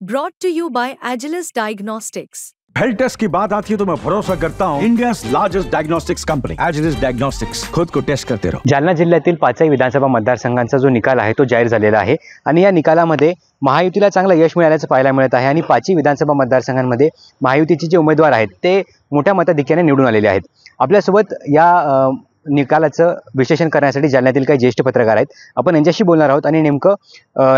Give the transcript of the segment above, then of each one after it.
Brought to you by Agilus Diagnostics. Health test की बात आती है तो मैं भरोसा करता हूँ India largest diagnostics company Agilus diagnostics. खुद को टेस्ट करते रहो। जालना जिल्ह्यातील पाचही विधानसभा मतदारसंघांचा जो निकाल आहे तो जाहीर झालेला आहे आणि या निकालामध्ये महायुतीला चांगलं यश मिळाल्याचं पाहायला मिळत आहे आणि पाचही विधानसभा मतदारसंघांमध्ये महायुतीचे जे उमेदवार आहेत ते मोठ्या मताधिक्याने निवडून आलेले आहेत। आपल्यासोबत या निकालाचं विश्लेषण करण्यासाठी जालन्यातील काही ज्येष्ठ पत्रकार आहेत। आपण यांच्याशी बोलणार आहोत आणि नेमकं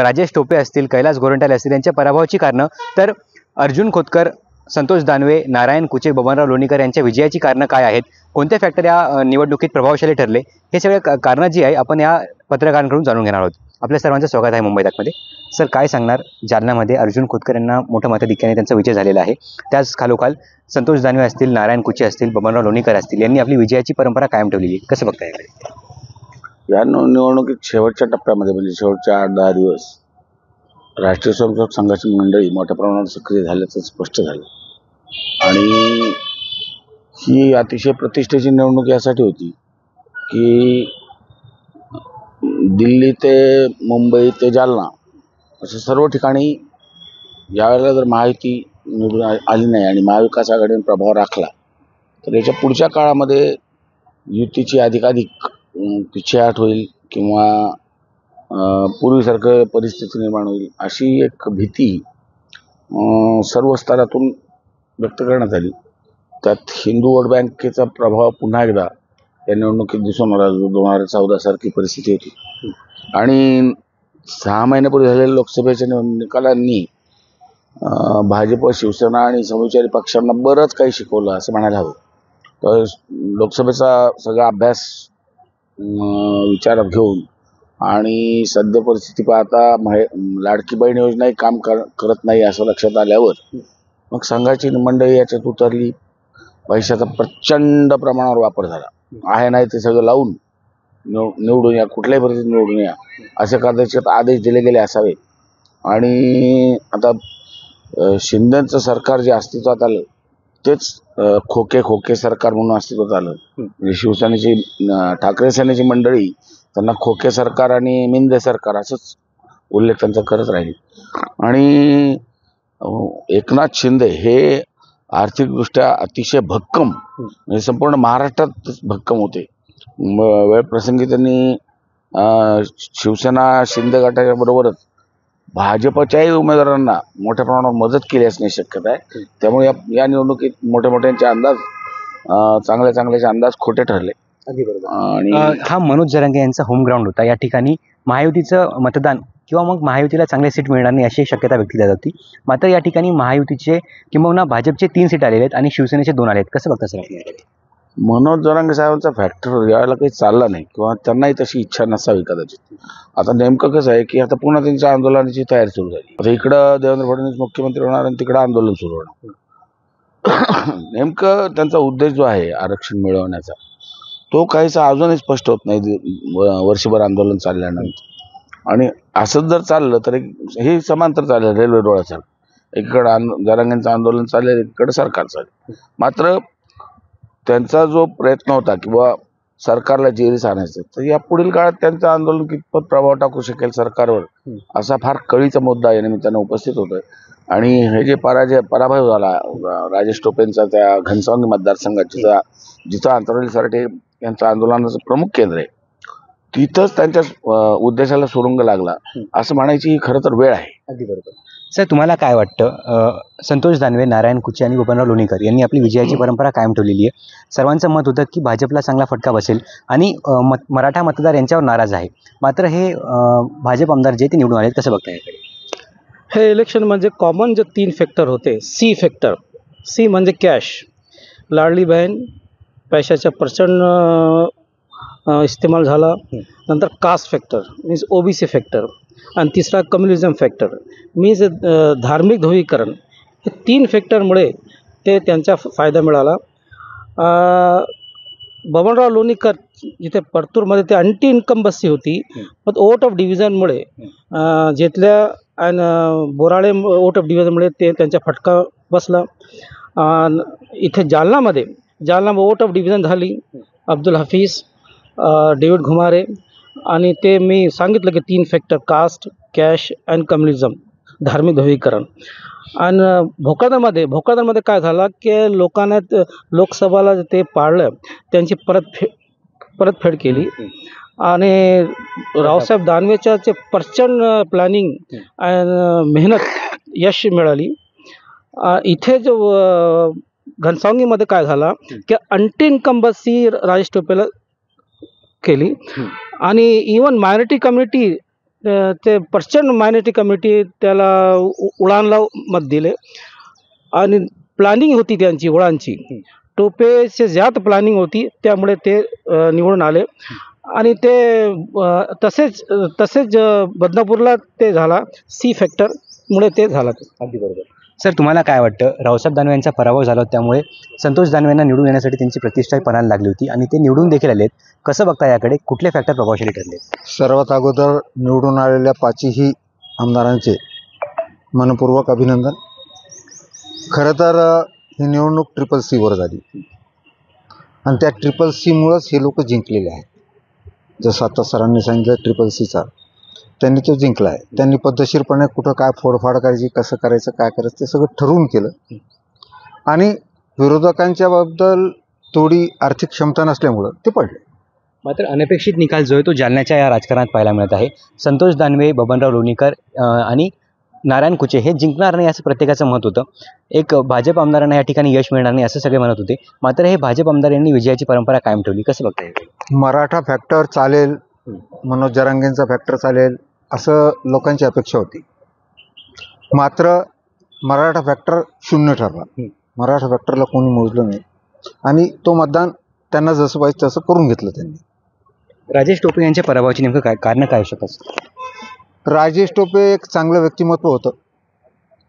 राजेश टोपे असतील, कैलास गोरंट्याल असतील यांच्या पराभवाची कारणं, तर अर्जुन खोतकर, संतोष दानवे, नारायण कुचे, बबनराव लोणीकर यांच्या विजयाची कारणं काय आहेत, कोणते फॅक्टर या निवडणुकीत प्रभावशाली ठरले, हे सगळे कारणं जी आहे आपण या पत्रकारांकडून जाणून घेणार आहोत। आपल्या सर्वांचं स्वागत आहे मुंबई तकमध्ये। सर, काय सांगणार, जालन्यामध्ये अर्जुन खोतकर यांना मोठ्या मताधिक्याने त्यांचा विजय झालेला आहे, त्याच खालोखाल संतोष दानवे असतील, नारायण कुचे असतील, बबनराव लोणीकर असतील यांनी आपली विजयाची परंपरा कायम ठेवलेली आहे, कसं बघताय याकडे? या निवडणुकीत शेवटच्या टप्प्यामध्ये म्हणजे शेवटच्या 8-10 दिवस राष्ट्रीय स्वयंसेवक संघाची मंडळी मोठ्या प्रमाणात सक्रिय झाल्याचं स्पष्ट झालं आणि ही अतिशय प्रतिष्ठेची निवडणूक यासाठी होती की दिल्ली ते मुंबई ते जालना अशा सर्व ठिकाणी यावेळेला जर महायुती निवडून आली नाही आणि महाविकास आघाडीने प्रभाव राखला तर याच्या पुढच्या काळामध्ये युतीची अधिकाधिक पिछेहाट होईल किंवा पूर्वीसारखं परिस्थिती निर्माण होईल अशी एक भीती सर्व स्तरातून व्यक्त करण्यात आली। त्यात हिंदू वोट बँकेचा प्रभाव पुन्हा एकदा या निवडणुकीत दिसून आला, 2014 सारखी परिस्थिती होती आणि 6 महिन्यापूर्वी झालेल्या लोकसभेच्या निकालांनी भाजप, शिवसेना आणि समविचारी पक्षांना बरंच काही शिकवलं असं म्हणायला हवं। तर लोकसभेचा सगळा अभ्यास विचारात घेऊन आणि सद्य परिस्थिती पाहता लाडकी बहीण योजनाही काम करत नाही असं लक्षात आल्यावर मग संघाची मंडळी याच्यात उतरली। पैशाचा प्रचंड प्रमाणावर वापर झाला आहे, नाही ते सगळं लावून निवडून या, कुठल्याही परिस्थितीत निवडून या असे कदाचित आदेश दिले गेले असावे। आणि आता शिंदेचं सरकार जे अस्तित्वात आलं तेच खोके सरकार म्हणून अस्तित्वात आलं। म्हणजे शिवसेनेची, ठाकरे सेनेची मंडळी त्यांना खोके सरकार आणि मिंदे सरकार असंच उल्लेख त्यांचा करत राहील आणि एकनाथ शिंदे हे आर्थिकदृष्ट्या अतिशय भक्कम, म्हणजे संपूर्ण महाराष्ट्रात भक्कम होते। वेळ प्रसंगी त्यांनी शिवसेना शिंदे गटाच्या बरोबरच भाजपच्याही उमेदवारांना मोठ्या प्रमाणावर मदत केली असण्याची शक्यता आहे। त्यामुळे या निवडणुकीत मोठ्याचे अंदाज, चांगल्याचे अंदाज खोटे ठरले। आणि हा मनोज जरांगे यांचा होम ग्राउंड होता, या ठिकाणी महायुतीचं मतदान किंवा मग महायुतीला चांगले सीट मिळणार नाही अशी शक्यता व्यक्त केली जात होती। मात्र या ठिकाणी महायुतीचे किंवा भाजपचे 3 सीट आलेले आहेत आणि शिवसेनेचे 2 आले आहेत, कसं बघता सर? मनोज जरांगे साहेबांचा फॅक्टर यावेळेला काही चालला नाही किंवा त्यांनाही तशी इच्छा नसावी कदाचित। आता नेमकं कसं आहे की आता पुन्हा त्यांच्या आंदोलनाची तयारी सुरू झाली। आता इकडं देवेंद्र फडणवीस मुख्यमंत्री होणार आणि तिकडं आंदोलन सुरू होणार। नेमकं त्यांचा उद्देश जो आहे आरक्षण मिळवण्याचा तो काहीसा अजूनही स्पष्ट होत नाही वर्षभर आंदोलन चालल्यानंतर। आणि असंच जर चाललं तर हे समांतर चालेल, रेल्वे डोळा चालेल, एकीकडं जरांगेंचं आंदोलन चालेल, एकीकडे सरकार चालेल। मात्र त्यांचा जो प्रयत्न होता किंवा सरकारला जेरीस आणायचं, तर या पुढील काळात त्यांचं आंदोलन कितपत प्रभाव टाकू शकेल सरकारवर असा फार कळीचा मुद्दा या निमित्तानं उपस्थित होतोय। आणि हे जे पराभव झाला राजेश टोपेंचा त्या घनसावंगी मतदारसंघात, जिथं अंतरावलीसाठी यांचं आंदोलनाचं प्रमुख केंद्र आहे, तिथंच त्यांच्या उद्देशाला सुरुंग लागला असं म्हणायची ही खरं तर वेळ आहे। अगदी बरोबर। सर, तुम्हाला काय वाटतं, संतोष दानवे, नारायण कुचे आणि बबनराव लोणीकर यांनी आपली विजयाची परंपरा कायम ठेवलेली आहे। सर्वांचं मत होतं की भाजपला चांगला फटका बसेल आणि मराठा मतदार यांच्यावर नाराज आहे, मात्र हे भाजप आमदार जे ते निवडून आले, कसं बघता याकडे? हे इलेक्शन म्हणजे कॉमन जे 3 फॅक्टर होते, सी फॅक्टर, सी म्हणजे कॅश, लाडली बहीण, पैशाचा प्रचंड इस्तेमाल झाला, नंतर caste factor means OBC factor, आणि तिसरा कम्युनिझम फॅक्टर मीन्स धार्मिक ध्रुवीकरण। हे 3 फॅक्टरमुळे ते त्यांचा फायदा मिळाला। बबनराव लोणीकर जिथे परतूरमध्ये ते अँटी इन्कम्बन्सी होती, पण वोट ऑफ डिव्हिजनमुळे जिथल्या आणि बोराळे वोट ऑफ डिव्हिजनमुळे ते त्यांचा फटका बसला। इथे जालनामध्ये वोट ऑफ डिव्हिजन झाली, अब्दुल हफीज, डेव्हिड घुमारे, आणि ते मी सांगितलं की 3 factor, caste, cash and communism, धार्मिक ध्रुवीकरण. आणि भोकरदनमध्ये काय झालं की लोकांना लोकसभाला ते पाळलं, त्यांची परतफेड केली आणि रावसाहेब दानवेच्या प्रचंड प्लॅनिंग आणि मेहनत यश मिळाली. इथे जो घनसावंगीमध्ये काय झालं की अँटी इन्कम्बन्सी राजेश टोपेला केली आणि इवन मायनॉरिटी कम्युनिटी, ते प्रचंड मायनॉरिटी कम्युनिटी त्याला उडाणला मत दिले आणि प्लॅनिंग होती त्यांची उडाणची, टोपेचे जास्त प्लॅनिंग होती, त्यामुळे ते निवडून आले. आणि ते तसेच बदनापूरला ते झाला, सी फॅक्टरमुळे ते झाला. अगदी बरोबर. सर, तुम्हाला काय वाटतं, रावसाहेब दानवे यांचा पराभव झाला त्यामुळे संतोष दानवेंना निवडून येण्यासाठी त्यांची प्रतिष्ठा पणाला लागली होती आणि ते निवडून देखील आलेत. कसं बघता याकडे, कुठले फॅक्टर प्रभावशाली ठरले? सर्वात अगोदर निवडून आलेल्या 5ही आमदारांचे मनपूर्वक अभिनंदन. खरं तर ही निवडणूक CCCवर झाली आणि त्या CCCमुळंच हे लोक जिंकलेले आहेत. जसं आता सरांनी सांगितलं CCCचा, त्यांनी तो जिंकला आहे. त्यांनी पद्धतशीरपणे कुठं काय फोडफाड करायची, कसं करायचं, काय करायचं ते सगळं ठरवून केलं आणि विरोधकांच्या बद्दल थोडी आर्थिक क्षमता नसल्यामुळं ते पडले. मात्र अनपेक्षित निकाल जो आहे तो जालन्याच्या या राजकारणात पाहायला मिळत आहे. संतोष दानवे, बबनराव लोणीकर आणि नारायण कुचे हे जिंकणार नाही असं प्रत्येकाचं मत होतं. एक भाजप आमदारांना या ठिकाणी यश मिळणार नाही असं सगळे म्हणत होते. मात्र हे भाजप आमदार यांनी विजयाची परंपरा कायम ठेवली. कसं बघता येईल? मराठा फॅक्टर चालेल, मनोज जरांगेंचा फॅक्टर चालेल असं लोकांची अपेक्षा होती. मात्र मराठा फॅक्टर शून्य ठरला. मराठा फॅक्टरला कोणी मोजलं नाही आणि तो मतदान त्यांना जसं पाहिजे तसं करून घेतलं त्यांनी. राजेश टोपे यांच्या पराभवाची नेमकं काय कारण काय असू शकतं? राजेश टोपे एक चांगलं व्यक्तिमत्व होतं,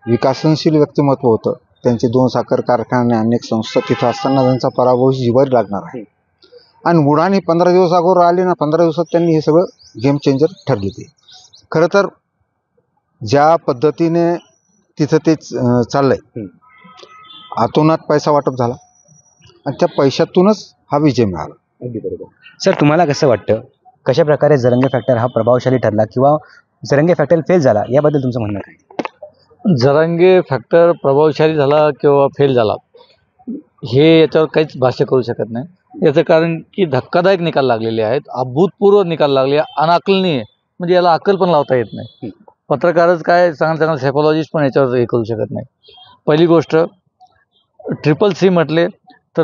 विकसनशील व्यक्तिमत्व होतं. त्यांचे 2 साखर कारखाने, अनेक संस्था तिथं असताना त्यांचा पराभव जिवारी लागणार आहे. आणि उडाणी 15 दिवस अगोदर आले ना, 15 दिवसात त्यांनी हे सगळं गेम चेंजर ठरले. ते खरं तर ज्या पद्धतीने तिथं ते चाललंय, आतोनात पैसा वाटप झाला आणि त्या पैशातूनच हा विजय मिळाला. अगदी बरोबर. सर, तुम्हाला कसं वाटतं, कशा प्रकारे जरंगे फॅक्टर हा प्रभावशाली ठरला किंवा जरंगे फॅक्टर फेल झाला, याबद्दल तुमचं म्हणणं काय? जरांगे फॅक्टर प्रभावशाली झाला किंवा फेल झाला हे याच्यावर काहीच भाष्य करू शकत नाही. याचं कारण की धक्कादायक निकाल लागलेले आहेत, अभूतपूर्व निकाल लागले, अनाकलनीय, म्हणजे याला अक्कल पण लावता येत नाही. पत्रकारच काय, चांगले सायकोलॉजिस्ट पण याच्यावर हे करू शकत नाही. पहिली गोष्ट, CCC म्हटले तर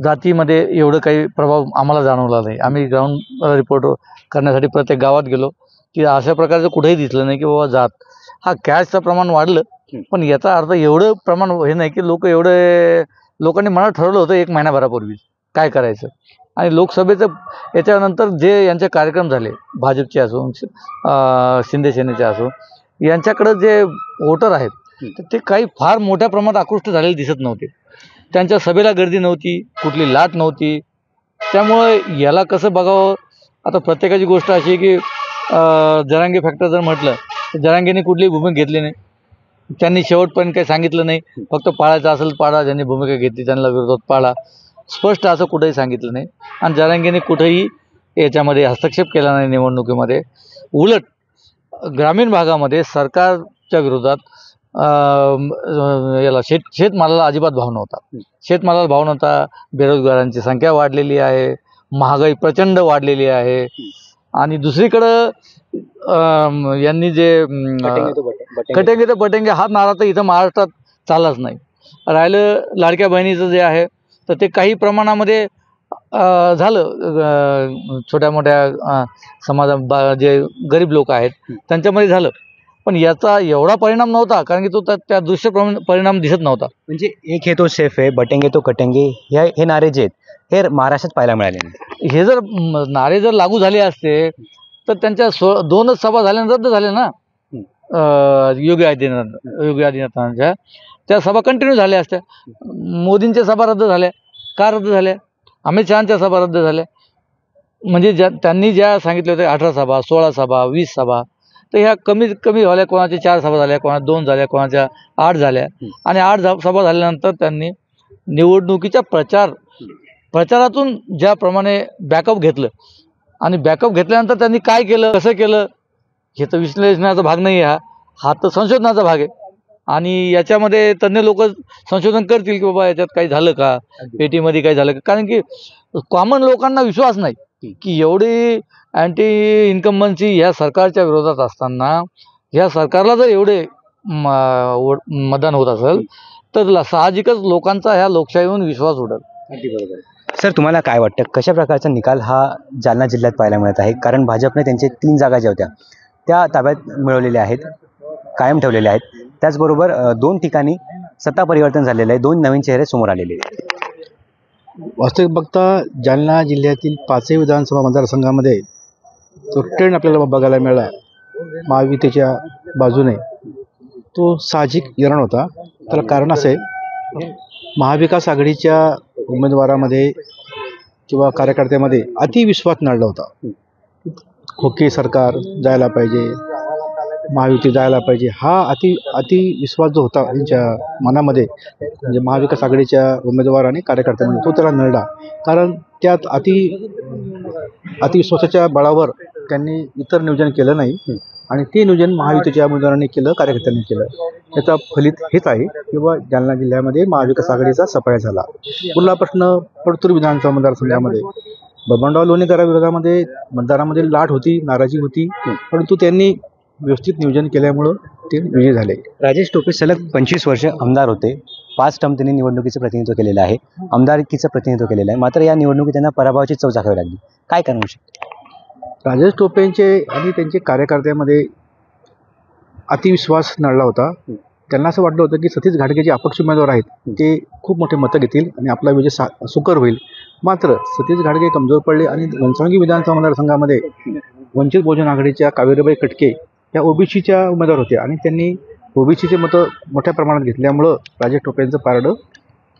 जातीमध्ये एवढं काही प्रभाव आम्हाला जाणवला नाही. आम्ही ग्राउंड रिपोर्ट करण्यासाठी प्रत्येक गावात गेलो की अशा प्रकारचं कुठेही दिसलं नाही की बाबा जात. हा कॅशचं प्रमाण वाढलं, पण याचा अर्थ एवढं प्रमाण हे नाही की लोकांनी मनात ठरवलं होतं 1 महिन्याभरापूर्वी काय करायचं. आणि लोकसभेचं याच्यानंतर जे यांचे कार्यक्रम झाले, भाजपचे असो, शिंदे सेनेचे असो, यांच्याकडं जे वोटर आहेत तर ते काही फार मोठ्या प्रमाणात आकृष्ट झालेले दिसत नव्हते. त्यांच्या सभेला गर्दी नव्हती, कुठली लाट नव्हती. त्यामुळं याला कसं बघावं, आता प्रत्येकाची गोष्ट अशी की जरांगे फॅक्टर जर म्हटलं तर जरांगेने कुठलीही भूमिका घेतली नाही. त्यांनी शेवटपर्यंत काही सांगितलं नाही. फक्त पाळायचं असेल पाळा, ज्यांनी भूमिका घेतली त्यांना विरोधात पाळा, स्पष्ट असं कुठेही सांगितलं नाही. आणि जरांगेने कुठेही याच्यामध्ये हस्तक्षेप केला नाही निवडणुकीमध्ये. उलट ग्रामीण भागामध्ये सरकारच्या विरोधात याला शेतमालाला अजिबात भाव नव्हता. शेतमालाला भाव नव्हता. बेरोजगारांची संख्या वाढलेली आहे, महागाई प्रचंड वाढलेली आहे. आणि दुसरीकडं यांनी जे कटेंगे तर बटेंगे हा नारा तर इथं महाराष्ट्रात चाललाच नाही. राहिलं लाडक्या बहिणीचं जे आहे तर ते काही प्रमाणामध्ये झालं, छोट्या मोठ्या समाजा जे गरीब लोक आहेत त्यांच्यामध्ये झालं, पण याचा एवढा परिणाम नव्हता कारण की तो त्या दृश्य परिणाम दिसत नव्हता. म्हणजे एक हे तो सेफ आहे, बटेंगे तो कटेंगे, हे नारे जे आहेत हे महाराष्ट्रात पाहायला मिळाले नाही. हे जर नारे जर लागू झाले असते तर त्यांच्या 2च सभा झाल्या रद्द झाल्या ना. योगी आदित्यनाथांच्या त्या सभा कंटिन्यू झाल्या असत्या. मोदींच्या सभा रद्द झाल्या. का रद्द झाल्या? अमित शहांच्या सभा रद्द झाल्या. म्हणजे त्यांनी ज्या सांगितल्या होत्या 18 सभा, 16 सभा, 20 सभा, तर ह्या कमीत कमी झाल्या. कोणाच्या 4 सभा झाल्या, कोणा 2 झाल्या, कोणाच्या 8 झाल्या. आणि 8 सभा झाल्यानंतर त्यांनी निवडणुकीच्या प्रचारातून ज्याप्रमाणे बॅकअप घेतलं आणि बॅकअप घेतल्यानंतर त्यांनी काय केलं, कसं केलं, हे तर विश्लेषणाचा भाग नाही. हा तर संशोधनाचा भाग आहे आणि याच्यामध्ये तज्ज्ञ लोक संशोधन करतील की बाबा याच्यात काही झालं का, पेटीमध्ये काही झालं का. कारण की कॉमन लोकांना विश्वास नाही की एवढी अँटी इन्कम्बन्सी ह्या सरकारच्या विरोधात असताना ह्या सरकारला जर एवढे मतदान होत असेल तर साहजिकच लोकांचा ह्या लोकशाहीवरून विश्वास उडेल. सर, तुम्हाला काय वाटतं कशा प्रकारचा निकाल हा जालना जिल्ह्यात पाहायला मिळत आहे? कारण भाजपने त्यांचे 3 जागा ज्या होत्या त्या ताब्यात मिळवलेल्या आहेत, कायम ठेवलेल्या आहेत. त्याचबरोबर 2 ठिकाणी सत्ता परिवर्तन झालेलं आहे, 2 नवीन चेहरे समोर आलेले आहेत. वास्तविक बघता जालना जिल्ह्यातील 5 विधानसभा मतदारसंघामध्ये तो ट्रेंड आपल्याला बघायला मिळाला महायुतीच्या बाजूने. तो साहजिक निर्णय होता. त्याला कारण असं आहे, महाविकास आघाडीच्या उमेदवारामध्ये किंवा कार्यकर्त्यामध्ये अतिविश्वास नडला होता. खोके सरकार जायला पाहिजे, महायुती जायला पाहिजे, हा अतिविश्वास जो होता त्यांच्या मनामध्ये, म्हणजे महाविकास आघाडीच्या उमेदवार आणि कार्यकर्त्यांमध्ये, तो त्याला नडला. कारण त्यात अतिविश्वासाच्या बळावर त्यांनी इतर नियोजन केलं नाही आणि ते नियोजन महायुतीच्या उमेदवारांनी केलं, कार्यकर्त्यांनी केलं. त्याचा फलित हेच आहे की बाबा जालना जिल्ह्यामध्ये महाविकास आघाडीचा सफाया झाला. पुढला प्रश्न परतूर विधानसभा मतदारसंघामध्ये बबनराव लोणीकर विरोधामध्ये मतदारामध्ये लाट होती, नाराजी होती, परंतु त्यांनी व्यवस्थित नियोजन केल्यामुळं ते विजयी झाले. राजेश टोपे सलग 25 वर्ष आमदार होते. 5 टर्म त्यांनी निवडणुकीचं प्रतिनिधित्व केलेलं आहे, आमदारकीचं प्रतिनिधित्व केलेलं आहे. मात्र या निवडणुकीत त्यांना पराभवाची चव चाखावी लागली. काय कारण होऊ शकते? राजेश टोपेंचे आणि त्यांचे कार्यकर्त्यामध्ये अतिविश्वास नडला होता. त्यांना असं वाटलं होतं की सतीश घाटगे जे अपक्ष उमेदवार आहेत ते खूप मोठे मतं घेतील आणि आपला विजय सुकर होईल. मात्र सतीश घाटगे कमजोर पडले आणि घनसावंगी विधानसभा मतदारसंघामध्ये वंचित बहुजन आघाडीच्या कावेरीबाई कटके या ओबीसीच्या उमेदवार होते आणि त्यांनी ओबीसीचे मतं मोठ्या प्रमाणात घेतल्यामुळं राजेश टोपेंचं पारडं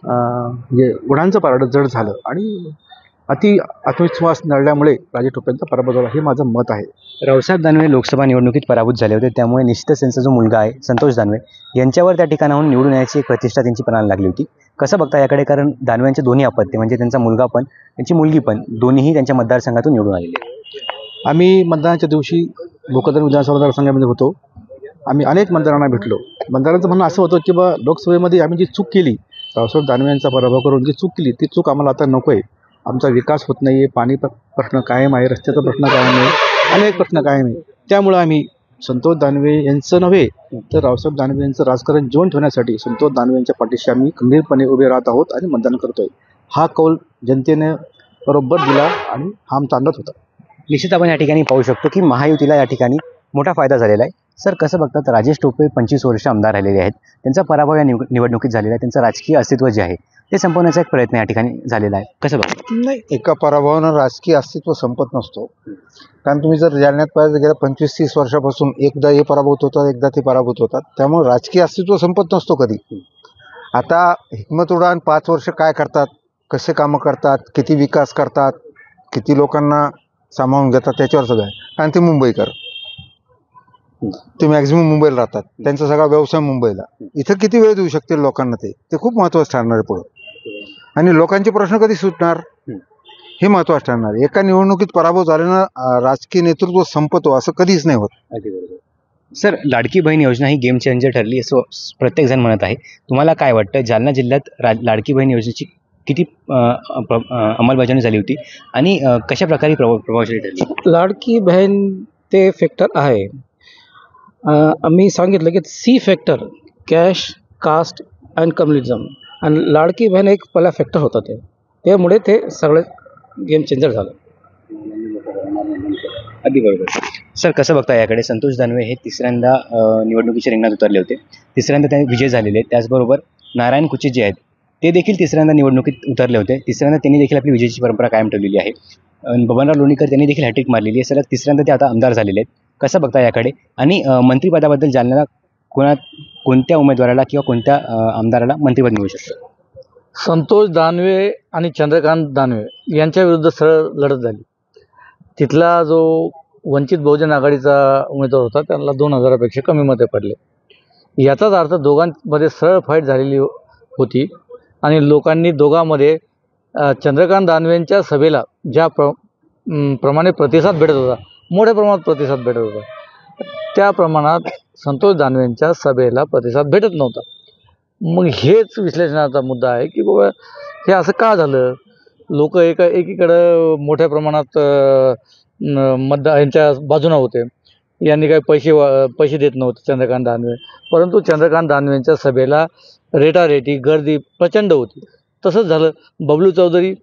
म्हणजे गुणांचं पारडं जड झालं आणि आत्मविश्वास नडल्यामुळे राजेश टोपेंचा पराभव झाला, हे माझं मत आहे. रावसाहेब दानवे लोकसभा निवडणुकीत पराभूत झाले होते, त्यामुळे निश्चितच त्यांचा जो मुलगा आहे संतोष दानवे यांच्यावर त्या ठिकाणाहून निवडून येण्याची एक प्रतिष्ठा त्यांची पणाला लागली होती. कसं बघता याकडे? कारण दानवेंचे दोन्ही अपत्य म्हणजे त्यांचा मुलगा पण त्यांची मुलगी पण दोन्हीही त्यांच्या मतदारसंघातून निवडून आलेले. आम्ही मतदानाच्या दिवशी भोकरदन विधानसभा मतदारसंघामध्ये होतो. आम्ही अनेक मतदारांना भेटलो. मतदारांचं म्हणणं असं होतं की बा लोकसभेमध्ये आम्ही जी चूक केली, रावसाहेब दानवे यांचा पराभव करून जी चूक केली ती चूक आम्हाला आता नको आहे. आमचा विकास होत नाही आहे, पाणी प्रश्न कायम आहे, रस्त्याचा प्रश्न कायम आहे, अनेक प्रश्न कायम आहे. त्यामुळं आम्ही संतोष दानवे यांचं नव्हे तर रावसाहेब दानवे यांचं राजकारण जिवंत ठेवण्यासाठी संतोष दानवे यांच्या पाठीशी आम्ही खंबीरपणे उभे राहत आहोत आणि मतदान करतोय. हा कौल जनतेने बरोबर दिला आणि हा आमचा अंदाज होता. निश्चित आपण या ठिकाणी पाहू शकतो की महायुतीला या ठिकाणी मोठा फायदा झालेला आहे. सर, कसं बघतात? राजेश टोपे 25 वर्ष आमदार राहिलेले आहेत, त्यांचा पराभव या निवडणुकीत झालेला आहे, त्यांचं राजकीय अस्तित्व जे आहे ते संपवण्याचा एक प्रयत्न या ठिकाणी झालेला आहे. कसं बघतात? नाही, एका पराभवानं राजकीय अस्तित्व संपत नसतो. कारण तुम्ही जर जालन्यात पाहिजे गेल्या 25-30 वर्षापासून एकदा हे पराभूत होतात, एकदा ते पराभूत होतात, त्यामुळे राजकीय अस्तित्व संपत नसतो कधी. आता हिकमत उडान 5 वर्ष काय करतात, कसे कामं करतात, किती विकास करतात, किती लोकांना सामावून घेतात त्याच्यावर सगळं आहे. आणि ते मुंबईकर, ते मॅक्झिमम मुंबईला राहतात, त्यांचा सगळा व्यवसाय मुंबईला. इथं किती वेळ देऊ शकतील लोकांना ते खूप महत्त्वाचं ठरणार आहे पुढं. आणि लोकांचे प्रश्न कधी सुटणार हे महत्त्वाचं ठरणार आहे. एका निवडणुकीत पराभव झाल्यानं राजकीय नेतृत्व संपतो असं कधीच नाही होत. सर, लाडकी बहीण योजना ही गेम चेंजर ठरली असं प्रत्येकजण म्हणत आहे. तुम्हाला काय वाटतं, जालना जिल्ह्यात लाडकी बहीण योजनेची किती अंमलबजावणी झाली होती आणि कशा प्रकारे प्रभावशाली ठरली? लाडकी बहीण ते फॅक्टर आहे. मी सांगितलं की C factor cash, caste and communism आणि लाडकी बहीण एक पहिला फॅक्टर होता. त्यामुळे ते सगळं गेम चेंजर झालं. अगदी बरोबर. सर, कसं बघता याकडे? संतोष दानवे हे तिसऱ्यांदा निवडणुकीच्या रिंगणात उतरले होते, तिसऱ्यांदा ते विजय झालेले. त्याचबरोबर नारायण कुचे जे आहेत ते देखील तिसऱ्यांदा निवडणुकीत उतरले होते, तिसऱ्यांदा त्यांनी देखील आपली विजयाची परंपरा कायम ठेवलेली आहे. बबनराव लोणीकर त्यांनी देखील हॅट्रिक मारलेली आहे. सलग तिसऱ्यांदा ते आता आमदार झालेले आहेत. कसं बघता याकडे? आणि मंत्रिपदाबद्दल जालन्याला कोणत्या उमेदवाराला किंवा कोणत्या आमदाराला मंत्रिपद मिळू शकतं? संतोष दानवे आणि चंद्रकांत दानवे यांच्या विरुद्ध सरळ लढत झाली. तिथला जो वंचित बहुजन आघाडीचा उमेदवार होता त्यांना 2000पेक्षा कमी मते पडले. याचाच अर्थ दोघांमध्ये सरळ फाईट झालेली होती आणि लोकांनी दोघांमध्ये चंद्रकांत दानवेंच्या सभेला ज्या प्रमाणे प्रतिसाद भेटत होता, मोठ्या प्रमाणात प्रतिसाद भेटत होता, त्या प्रमाणात संतोष दानवेंच्या सभेला प्रतिसाद भेटत नव्हता. मग हेच विश्लेषणाचा मुद्दा आहे की बाबा हे असं का झालं. लोक एकीकडं मोठ्या प्रमाणात यांच्या बाजूनं होते. यांनी काही पैसे देत नव्हते चंद्रकांत दानवे, परंतु चंद्रकांत दानवेंच्या सभेला रेटारेटी गर्दी प्रचंड होती. तसंच झालं. बबलू चौधरी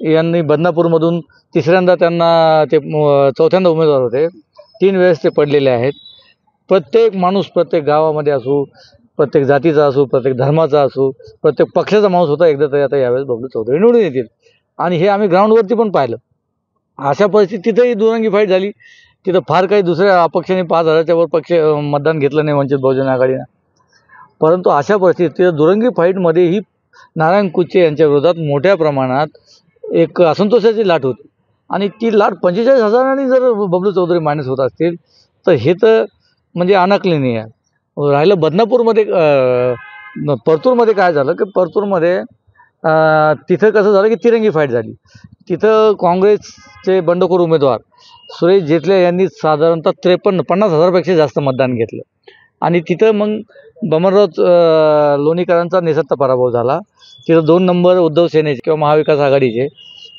यांनी बदनापूरमधून तिसऱ्यांदा त्यांना ते चौथ्यांदा उमेदवार होते. 3 वेळेस ते पडलेले आहेत. प्रत्येक माणूस प्रत्येक गावामध्ये असो, प्रत्येक जातीचा असो, प्रत्येक धर्माचा असो, प्रत्येक पक्षाचा माणूस होता एकदा तरी आता यावेळेस बबलू चौधरी निवडून येतील. आणि हे आम्ही ग्राउंडवरती पण पाहिलं. अशा परिस्थितीतही दुरंगी फाईट झाली. तिथं फार काही दुसऱ्या अपक्षाने 5,000च्या वर मतदान घेतलं नाही वंचित बहुजन आघाडीनं. परंतु अशा परिस्थितीत दुरंगी फाईटमध्येही नारायण कुचे यांच्या विरोधात मोठ्या प्रमाणात एक असंतोषाची लाट होती. आणि ती लाट 45,000 जर बबलू चौधरी मायनस होत असतील तर हे तर म्हणजे अनाकलनीय आहे. राहिलं बदनापूरमध्ये, परतूरमध्ये काय झालं की परतूरमध्ये तिथं कसं झालं की तिरंगी फाईट झाली. तिथं काँग्रेसचे बंडखोर उमेदवार सुरेश जेथले यांनी साधारणतः 50,000पेक्षा जास्त मतदान घेतलं. आणि तिथं मग बमनराव लोणीकरांचा निसत्ता पराभव झाला. तिथं 2 नंबर उद्धव सेनेचे किंवा महाविकास आघाडीचे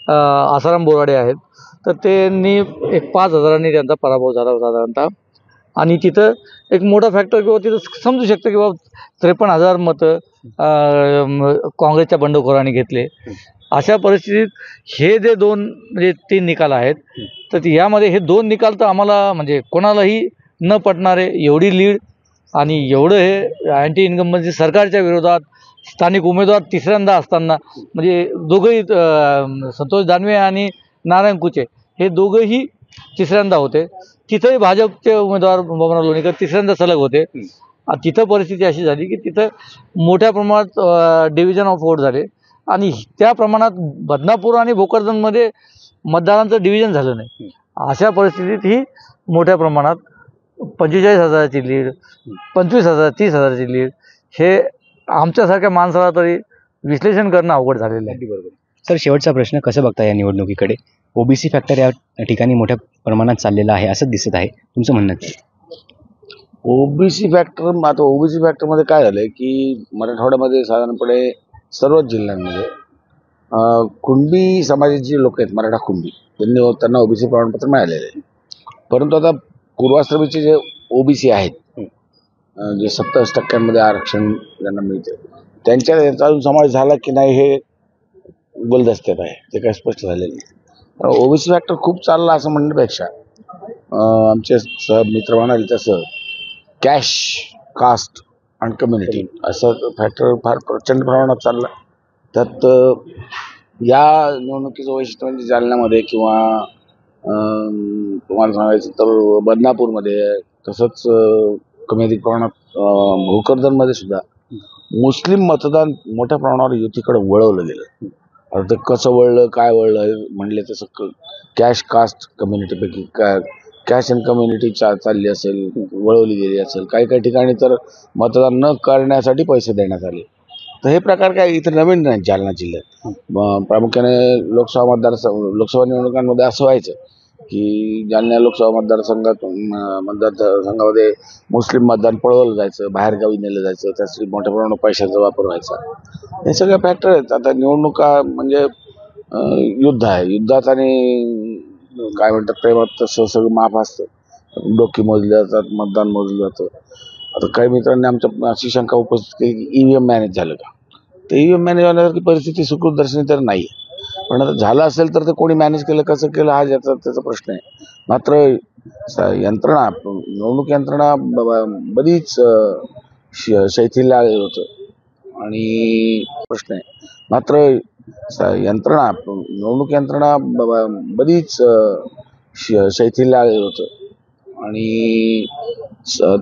आसाराम बोराडे आहेत, तर त्यांनी एक 5,000 त्यांचा पराभव झाला साधारणतः. आणि तिथं एक मोठा फॅक्टर किंवा तिथं समजू शकतं की बाबा 53,000 मतं काँग्रेसच्या बंडखोरांनी घेतले. अशा परिस्थितीत हे जे 3 निकाल आहेत, तर यामध्ये हे 2 निकाल तर आम्हाला म्हणजे कोणालाही न पटणारे, एवढी लीड आणि एवढं हे अँटी इन्कम्बन्सी सरकारच्या विरोधात स्थानिक उमेदवार तिसऱ्यांदा असताना, म्हणजे दोघंही संतोष दानवे आणि नारायण कुचे हे दोघंही तिसऱ्यांदा होते. तिथंही भाजपचे उमेदवार बबनराव लोणीकर तिसऱ्यांदा सलग होते. तिथं परिस्थिती अशी झाली की तिथं मोठ्या प्रमाणात डिव्हिजन ऑफ वोट झाले. आणि त्या प्रमाणात बदनापूर आणि भोकरदनमध्ये मतदारांचं डिव्हिजन झालं नाही. अशा परिस्थितीत ही मोठ्या प्रमाणात 45,000ची लीड, 25,000, 30,000ची लीड हे आमच्यासारख्या माणसाला तरी विश्लेषण करणं अवघड झालेलं आहे. बरोबर. सर, शेवटचा प्रश्न, कसं बघता या निवडणुकीकडे? ओबीसी फॅक्टर या ठिकाणी मोठ्या प्रमाणात चाललेला आहे असं दिसत आहे, तुमचं म्हणणं काय? ओबीसी फॅक्टरमध्ये काय झालं की मराठवाड्यामध्ये साधारणपणे सर्वच जिल्ह्यांमध्ये कुणबी समाजाचे जे लोक आहेत, मराठा कुणबी, त्यांना ओबीसी प्रमाणपत्र मिळालेलं आहे. परंतु आता पूर्वाश्रमीचे जे ओबीसी आहेत, जे 27% आरक्षण ज्यांना मिळते, त्यांचा अजून समावेश झाला की नाही हे गुलदस्त्यात आहे, ते काही स्पष्ट झालेलं नाही. ओबीसी फॅक्टर खूप चालला असं म्हणण्यापेक्षा आमचे मित्र म्हणाले तसं कॅश, कास्ट आणि कम्युनिटी असं फॅक्टर फार प्रचंड प्रमाणात चाललं. त्यात या निवडणुकीचं वैशिष्ट्य म्हणजे जालन्यामध्ये किंवा तुम्हाला सांगायचं तर बदनापूरमध्ये, तसंच कमी अधिक प्रमाणात भोकरदनमध्ये सुद्धा मुस्लिम मतदान मोठ्या प्रमाणावर युतीकडे वळवलं गेलं. आता ते कसं वळलं, काय वळलं म्हणले तसं कॅश कास्ट कम्युनिटीपैकी कॅश अँड कम्युनिटी चालली असेल, वळवली गेली असेल. काही ठिकाणी तर मतदान न करण्यासाठी पैसे देण्यात आले. तर हे प्रकार काय इथे नवीन नाही जालना जिल्ह्यात. प्रामुख्याने लोकसभा निवडणुकांमध्ये असं व्हायचं की जालना लोकसभा मतदारसंघामध्ये मुस्लिम मतदान पळवलं जायचं, बाहेरगावी नेलं जायचं, त्यासाठी मोठ्या प्रमाणात पैशाचा वापर व्हायचा. हे सगळे फॅक्टर आहेत. आता निवडणुका म्हणजे युद्ध आहे. युद्धात आणि काय म्हणतात प्रेमात तसं सगळं माफ असतं. डोकी मोजली जातात, मतदान मोजलं जातं. आता काही मित्रांनी आमच्या अशी शंका उपस्थित केली की ईव्हीएम मॅनेज झालं का. तर ईव्हीएम मॅनेज होण्यासारखी परिस्थिती सुखदर्शनी तर नाही. पण आता झालं असेल तर ते कोणी मॅनेज केलं, कसं केलं हा त्याचा प्रश्न आहे. मात्र यंत्रणा, निवडणूक यंत्रणा बरीच शैथिल्य आलेलं होतं आणि प्रश्न आहे. मात्र निवडणूक यंत्रणा बरीच शैथिल्य आलेलं होतं आणि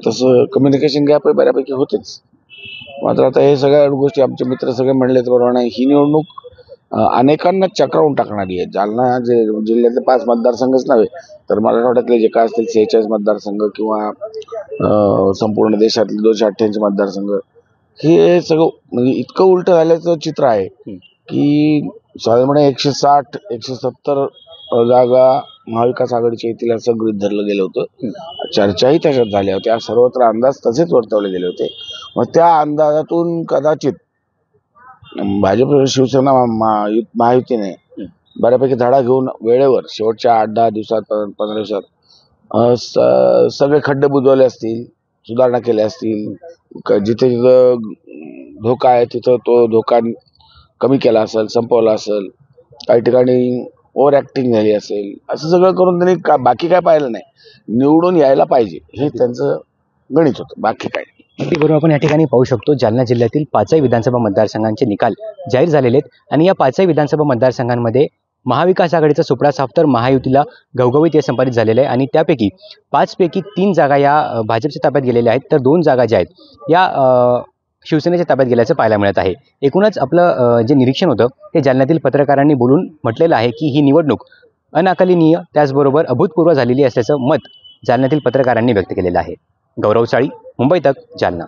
तसं कम्युनिकेशन गॅप बऱ्यापैकी होतेच. मात्र आता हे सगळ्या गोष्टी आमचे मित्र सगळे म्हणले बरोबर नाही. ही निवडणूक अनेकांना चक्रावून टाकणारी आहे. जालना जे जिल्ह्यातले 5 मतदारसंघच नव्हे तर मराठवाड्यातले जे काय असतील 46 मतदारसंघ किंवा संपूर्ण देशातले 288 मतदारसंघ, हे सगळं म्हणजे इतकं उलटं झाल्याचं चित्र आहे की साधारणपणे 160-170 जागा महाविकास आघाडीच्या युतीला असं गृहीत धरलं गेलं होतं. चर्चाही त्याच्यात झाल्या होत्या, सर्वत्र अंदाज तसेच वर्तवले गेले होते. मग त्या अंदाजातून कदाचित भाजप शिवसेना महायुतीने बऱ्यापैकी धडा घेऊन वेळेवर शेवटच्या 8-10 दिवसात 15 दिवसात सगळे खड्डे बुजवले असतील, सुधारणा केल्या असतील, जिथे जिथं धोका आहे तिथं तो धोका कमी केला असेल, संपवला असेल, काही ठिकाणी ओव्हर ॲक्टिंग झाली असेल, असं सगळं करून त्यांनी बाकी काय पाहिलं नाही. निवडून यायला पाहिजे हे त्यांचं गणित होतं, बाकी काय. अगदी बरोबर. आपण या ठिकाणी पाहू शकतो जालना जिल्ह्यातील 5ही विधानसभा मतदारसंघांचे निकाल जाहीर झालेले आहेत आणि या 5ही विधानसभा मतदारसंघांमध्ये महाविकास आघाडीचा सुपडा साफ तर महायुतीला घवघवीत यश संपादित झालेलं आहे आणि त्यापैकी 5 पैकी 3 जागा या भाजपच्या ताब्यात गेलेल्या आहेत, तर 2 जागा ज्या आहेत या शिवसेनेच्या ताब्यात गेल्याचं पाहायला मिळत आहे. एकूणच आपलं जे निरीक्षण होतं ते जालन्यातील पत्रकारांनी बोलून म्हटलेलं आहे की ही निवडणूक अनाकलनीय त्याचबरोबर अभूतपूर्व झालेली असल्याचं मत जालन्यातील पत्रकारांनी व्यक्त केलेलं आहे. गौरव साळी, मुंबई तक, जालना.